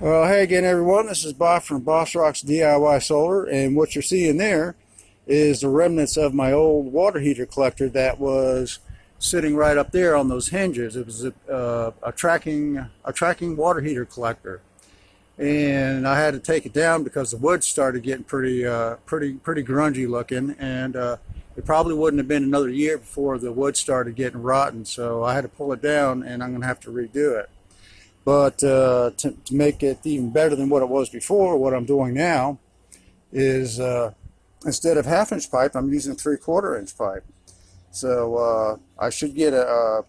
Well, hey again, everyone. This is Bob from Bossrox DIY Solar, and what you're seeing there is the remnants of my old water heater collector that was sitting right up there on those hinges. It was a tracking water heater collector, and I had to take it down because the wood started getting pretty grungy looking, and it probably wouldn't have been another year before the wood started getting rotten. So I had to pull it down, and I'm going to have to redo it. But to make it even better than what it was before, what I'm doing now is instead of half-inch pipe, I'm using 3/4 inch pipe. So I should get a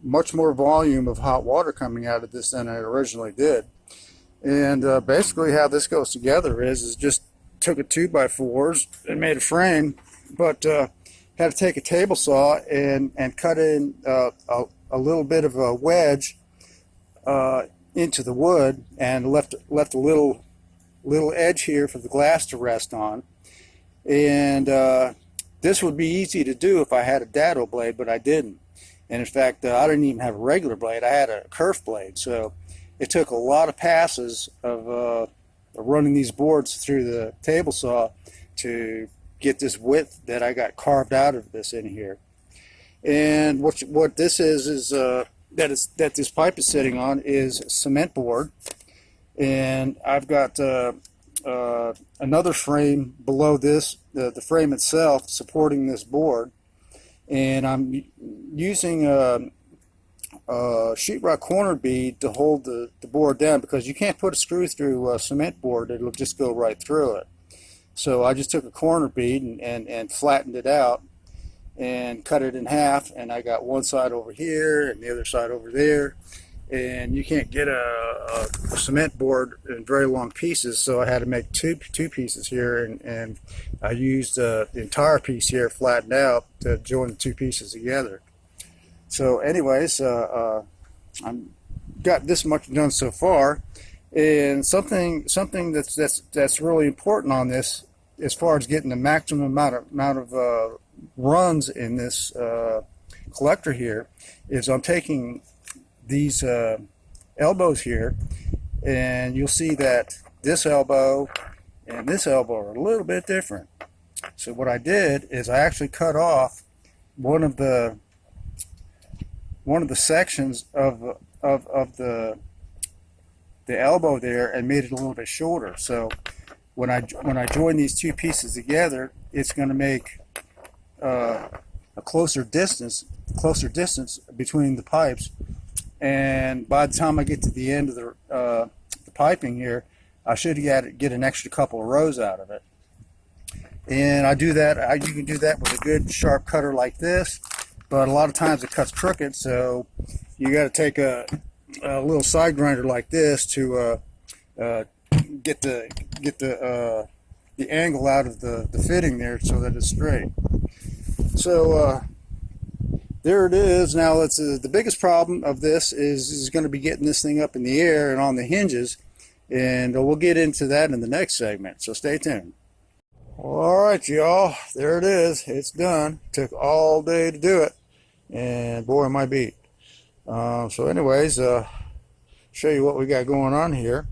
much more volume of hot water coming out of this than I originally did. And basically how this goes together is just took a 2x4s and made a frame, but had to take a table saw and cut in a little bit of a wedge into the wood, and left a little edge here for the glass to rest on. And this would be easy to do if I had a dado blade, but I didn't. And in fact, I didn't even have a regular blade. I had a kerf blade. So it took a lot of passes of running these boards through the table saw to get this width that I got carved out of this in here. And what this is that this pipe is sitting on is cement board, and I've got another frame below this, the frame itself supporting this board, and I'm using a sheetrock corner bead to hold the board down, because you can't put a screw through a cement board. It'll just go right through it. So I just took a corner bead and flattened it out and cut it in half, and I got one side over here and the other side over there, and you can't get a cement board in very long pieces, so I had to make two pieces here, and I used the entire piece here flattened out to join the two pieces together. So anyways, I'm got this much done so far, and something that's really important on this, as far as getting the maximum amount of runs in this collector here, is I'm taking these elbows here, and you'll see that this elbow and this elbow are a little bit different. So what I did is I actually cut off one of the sections of the elbow there and made it a little bit shorter. So when I join these two pieces together, it's going to make a closer distance between the pipes, and by the time I get to the end of the piping here, I should get an extra couple of rows out of it. And I do that. You can do that with a good sharp cutter like this, but a lot of times it cuts crooked, so you got to take a little side grinder like this to get the angle out of the fitting there so that it's straight. So there it is. Now the biggest problem of this is going to be getting this thing up in the air and on the hinges, and we'll get into that in the next segment, so stay tuned. Alright y'all, there it is. It's done. Took all day to do it, and boy am I beat. So anyways, show you what we got going on here.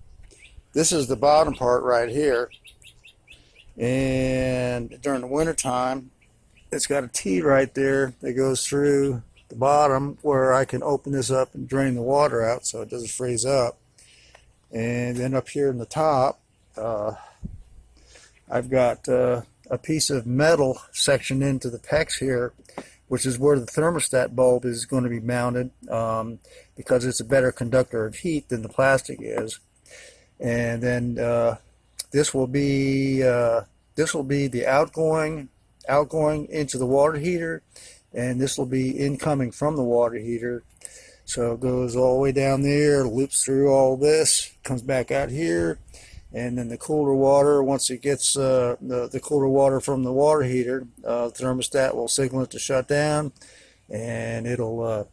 This is the bottom part right here, and during the winter time, it's got a T right there that goes through the bottom where I can open this up and drain the water out so it doesn't freeze up. And then up here in the top, I've got a piece of metal sectioned into the pecs here, which is where the thermostat bulb is going to be mounted, because it's a better conductor of heat than the plastic is. And then this will be the outgoing into the water heater, and this will be incoming from the water heater. So it goes all the way down there, loops through all this, comes back out here, and then the cooler water, once it gets the cooler water from the water heater, thermostat will signal it to shut down, and it'll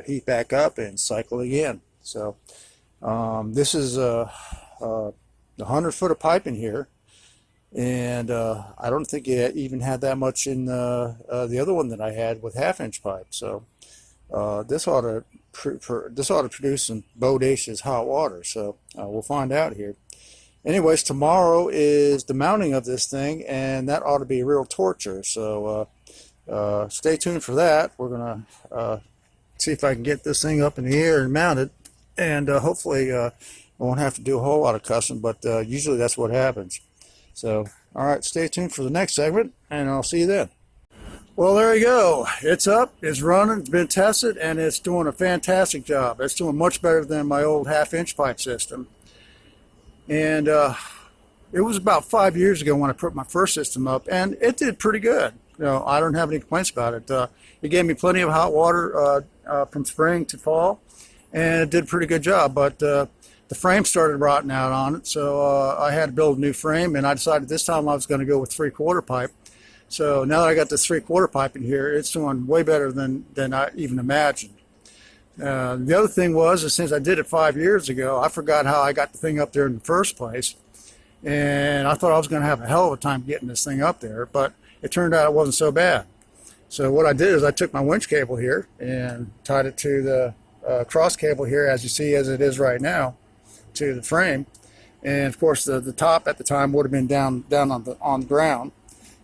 heat back up and cycle again. So this is 100 foot of pipe in here, and I don't think it even had that much in the other one that I had with half-inch pipe. So this ought to this ought to produce some bodacious hot water. So we'll find out here. Anyways, tomorrow is the mounting of this thing, and that ought to be a real torture. So stay tuned for that. We're gonna see if I can get this thing up in the air and mounted, and hopefully I won't have to do a whole lot of cussing, but usually that's what happens. So, all right, stay tuned for the next segment, and I'll see you then. Well, there you go. It's up, it's running, it's been tested, and it's doing a fantastic job. It's doing much better than my old half-inch pipe system. And it was about 5 years ago when I put my first system up, and it did pretty good. You know, I don't have any complaints about it. It gave me plenty of hot water from spring to fall, and it did a pretty good job. But the frame started rotting out on it, so I had to build a new frame, and I decided this time I was going to go with 3/4 pipe. So now that I got this 3/4 pipe in here, it's doing way better than I even imagined. The other thing was, is since I did it 5 years ago, I forgot how I got the thing up there in the first place. And I thought I was going to have a hell of a time getting this thing up there, but it turned out it wasn't so bad. So what I did is I took my winch cable here and tied it to the cross cable here, as you see as it is right now, to the frame. And of course the top at the time would have been down on the ground.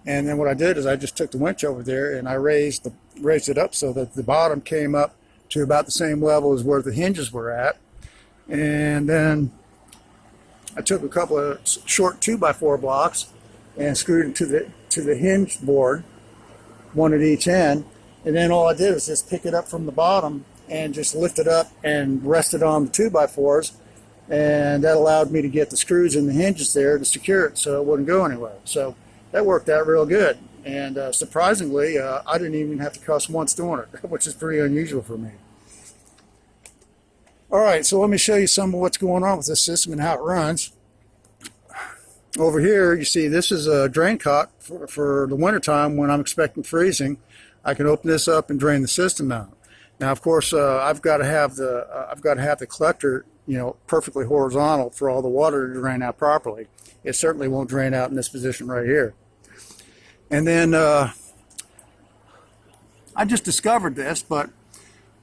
And then what I did is I just took the winch over there and I raised it up so that the bottom came up to about the same level as where the hinges were at. And then I took a couple of short 2x4 blocks and screwed it to the hinge board, one at each end. And then all I did was just pick it up from the bottom and just lift it up and rest it on the 2x4s. And that allowed me to get the screws in the hinges there to secure it so it wouldn't go anywhere. So that worked out real good, and surprisingly, I didn't even have to cuss once doing it, which is pretty unusual for me. All right, so let me show you some of what's going on with this system and how it runs. Over here, you see this is a drain cock for the wintertime when I'm expecting freezing. I can open this up and drain the system out. Now, of course, I've got to have the collector, you know, perfectly horizontal for all the water to drain out properly. It certainly won't drain out in this position right here. And then I just discovered this, but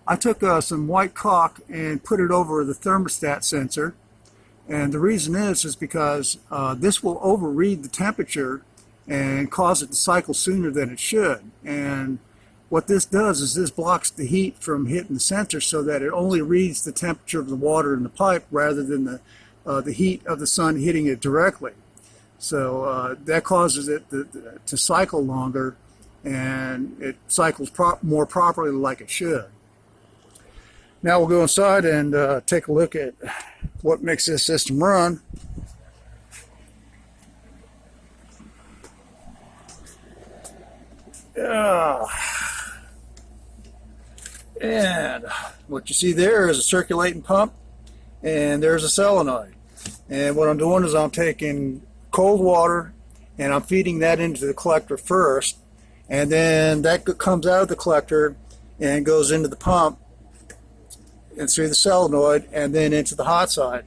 I took some white caulk and put it over the thermostat sensor. And the reason is because this will overread the temperature and cause it to cycle sooner than it should. And what this does is this blocks the heat from hitting the sensor so that it only reads the temperature of the water in the pipe rather than the heat of the sun hitting it directly. So that causes it to cycle longer, and it cycles more properly like it should. Now we'll go inside and take a look at what makes this system run. And what you see there is a circulating pump, and there's a solenoid. And what I'm doing is I'm taking cold water and I'm feeding that into the collector first, and then that comes out of the collector and goes into the pump and through the solenoid and then into the hot side.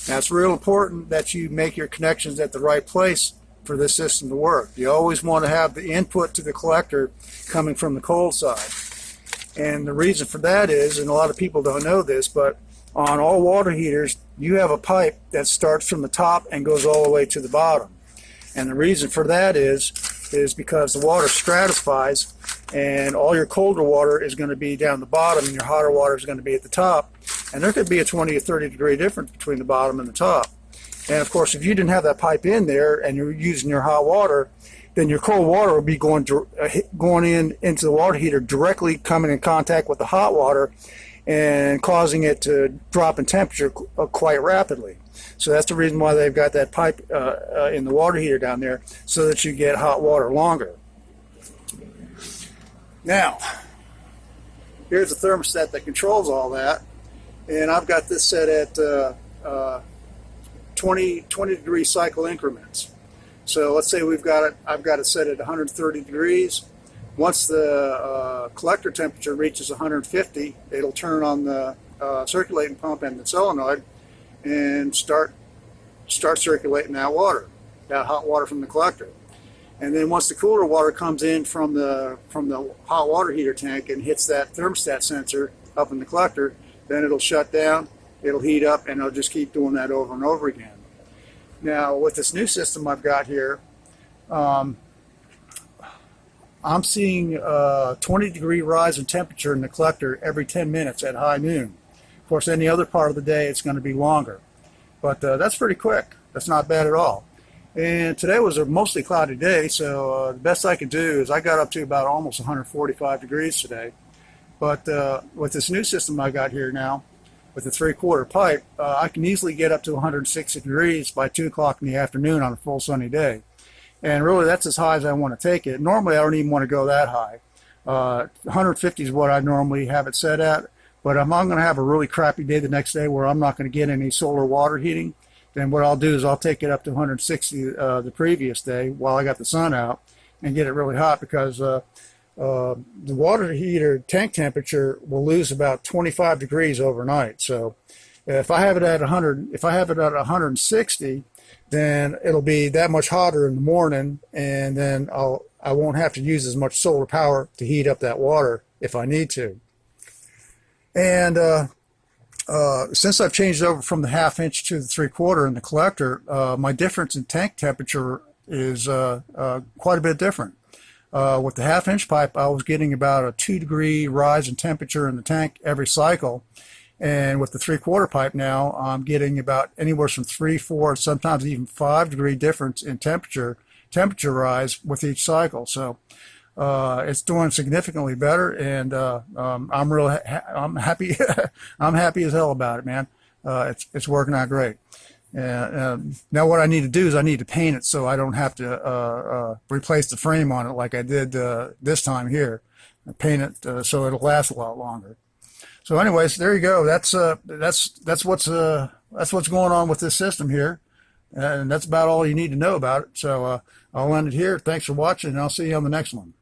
Now it's real important that you make your connections at the right place for this system to work. You always want to have the input to the collector coming from the cold side. And the reason for that is, and a lot of people don't know this, but on all water heaters, you have a pipe that starts from the top and goes all the way to the bottom. And the reason for that is because the water stratifies, and all your colder water is going to be down the bottom and your hotter water is going to be at the top. And there could be a 20 or 30 degree difference between the bottom and the top. And of course, if you didn't have that pipe in there and you're using your hot water, then your cold water would be going into the water heater, directly coming in contact with the hot water and causing it to drop in temperature quite rapidly. So that's the reason why they've got that pipe in the water heater down there, so that you get hot water longer. Now, here's a thermostat that controls all that, and I've got this set at 20 degree cycle increments. So let's say I've got it set at 130 degrees. Once the collector temperature reaches 150, it'll turn on the circulating pump and the solenoid and start circulating that water, that hot water from the collector. And then once the cooler water comes in from the hot water heater tank and hits that thermostat sensor up in the collector, then it'll shut down, it'll heat up, and it'll just keep doing that over and over again. Now, with this new system I've got here, I'm seeing a 20-degree rise in temperature in the collector every 10 minutes at high noon. Of course, any other part of the day, it's going to be longer. But that's pretty quick. That's not bad at all. And today was a mostly cloudy day, so the best I could do is I got up to about almost 145 degrees today. But with this new system I got here now, with the 3/4 pipe, I can easily get up to 160 degrees by 2 o'clock in the afternoon on a full sunny day. And really, that's as high as I want to take it. Normally, I don't even want to go that high. 150 is what I normally have it set at. But if I'm going to have a really crappy day the next day where I'm not going to get any solar water heating, then what I'll do is I'll take it up to 160 the previous day while I got the sun out and get it really hot, because the water heater tank temperature will lose about 25 degrees overnight. So if I have it at 160, then it'll be that much hotter in the morning, and then I won't have to use as much solar power to heat up that water if I need to. And since I've changed over from the 1/2 inch to the 3/4 in the collector, my difference in tank temperature is quite a bit different. With the 1/2 inch pipe, I was getting about a 2-degree rise in temperature in the tank every cycle. And with the 3/4 pipe now, I'm getting about anywhere from 3, 4, sometimes even 5-degree difference in temperature rise with each cycle. So it's doing significantly better, and I'm happy. I'm happy as hell about it, man. It's working out great. Now what I need to do is I need to paint it so I don't have to replace the frame on it like I did this time here. Paint it so it'll last a lot longer. So anyways, there you go. That's what's going on with this system here, and that's about all you need to know about it. So I'll end it here. Thanks for watching, and I'll see you on the next one.